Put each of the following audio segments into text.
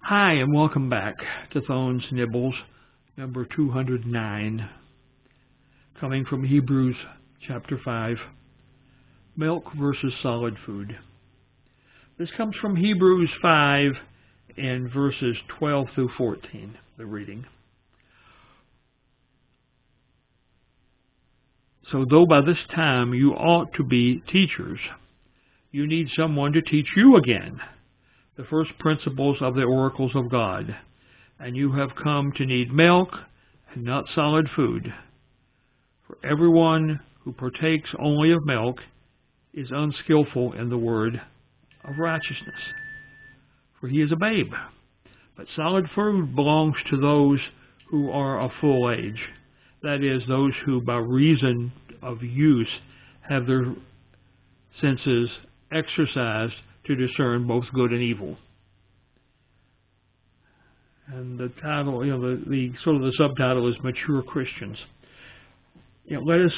Hi, and welcome back to Thone's Nibbles, number 209, coming from Hebrews chapter 5, milk versus solid food. This comes from Hebrews 5 and verses 12 through 14, the reading. So though by this time you ought to be teachers, you need someone to teach you again the first principles of the oracles of God, and you have come to need milk and not solid food. For everyone who partakes only of milk is unskillful in the word of righteousness, for he is a babe. But solid food belongs to those who are of full age, that is, those who by reason of use have their senses exercised to discern both good and evil. And the title, the sort of the subtitle is Mature Christians. Let us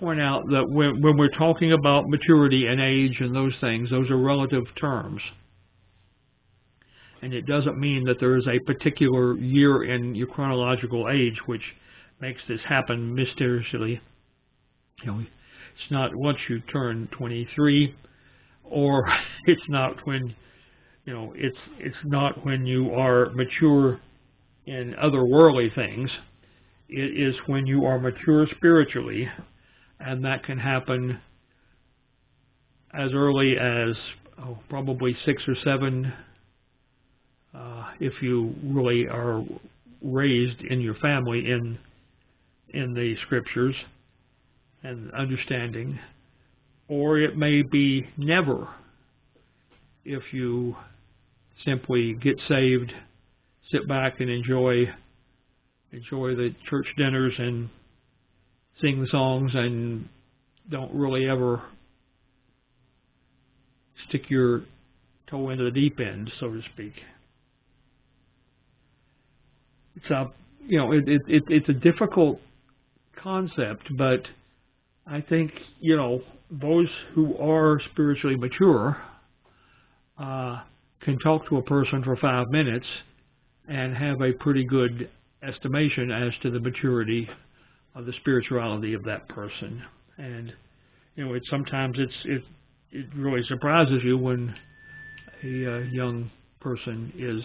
point out that when we're talking about maturity and age and those things, those are relative terms. And it doesn't mean that there is a particular year in your chronological age which makes this happen mysteriously. It's not once you turn 23, or it's not when, it's not when you are mature in other worldly things. It is when you are mature spiritually, and that can happen as early as probably 6 or 7, if you really are raised in your family in the scriptures and understanding. Or it may be never if you simply get saved, sit back and enjoy the church dinners and sing the songs and don't really ever stick your toe into the deep end, so to speak. It's a difficult concept, but I think, those who are spiritually mature can talk to a person for 5 minutes and have a pretty good estimation as to the maturity of the spirituality of that person. And, sometimes it really surprises you when a young person is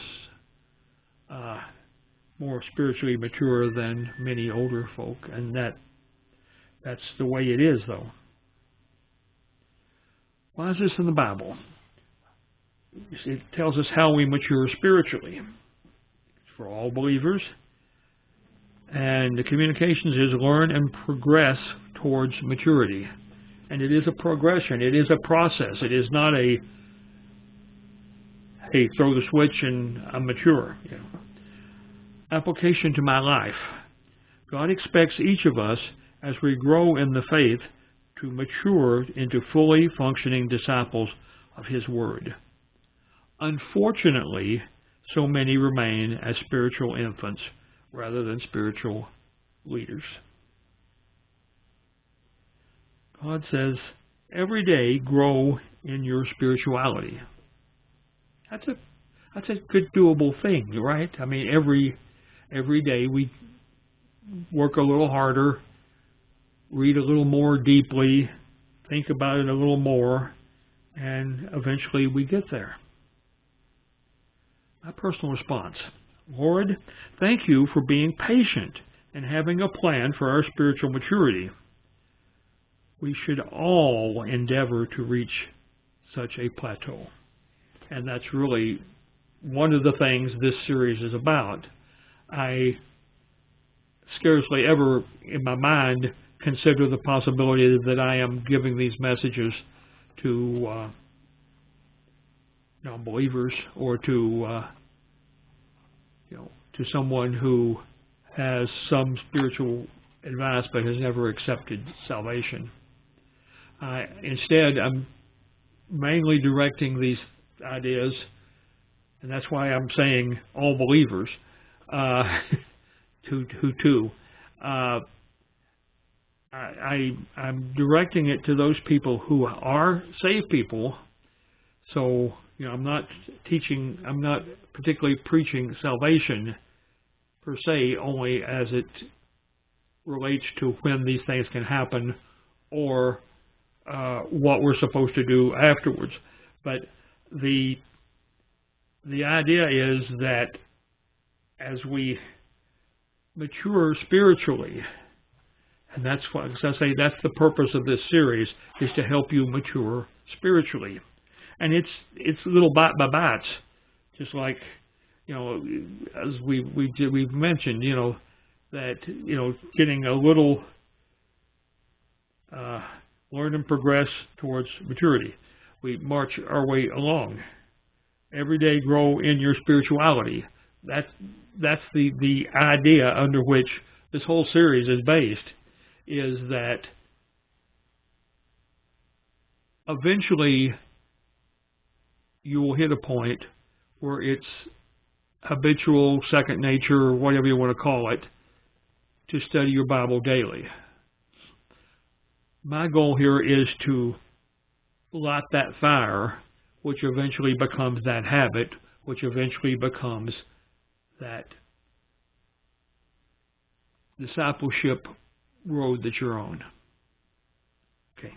more spiritually mature than many older folk, and that's the way it is, though. Why is this in the Bible? It tells us how we mature spiritually. It's for all believers. And the communications is learn and progress towards maturity. And it is a progression. It is a process. It is not a, hey, throw the switch and I'm mature. Application to my life. God expects each of us, as we grow in the faith, to mature into fully functioning disciples of His Word. Unfortunately, so many remain as spiritual infants rather than spiritual leaders. God says, every day grow in your spirituality. That's a good doable thing, right? I mean, every day we work a little harder, read a little more deeply, think about it a little more, and eventually we get there. My personal response: Lord, thank you for being patient and having a plan for our spiritual maturity. We should all endeavor to reach such a plateau. And that's really one of the things this series is about. I scarcely ever in my mind consider the possibility that I am giving these messages to non-believers or to someone who has some spiritual advice but has never accepted salvation. Instead, I'm mainly directing these ideas, and that's why I'm saying all believers, I'm directing it to those people who are saved people. So, I'm not particularly preaching salvation per se, only as it relates to when these things can happen or what we're supposed to do afterwards. But the idea is that as we mature spiritually, and that's what, as I say, that's the purpose of this series, is to help you mature spiritually. And it's little bite by bites, just like, you know, as we've mentioned, you know, that, you know, getting a little learn and progress towards maturity. We march our way along. Every day grow in your spirituality. That's the idea under which this whole series is based, is that eventually you will hit a point where it's habitual, second nature, or whatever you want to call it, to study your Bible daily. My goal here is to light that fire, which eventually becomes that habit, which eventually becomes that discipleship road that you're on. Okay.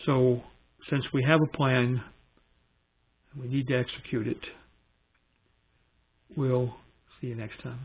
So, since we have a plan, we need to execute it. We'll see you next time.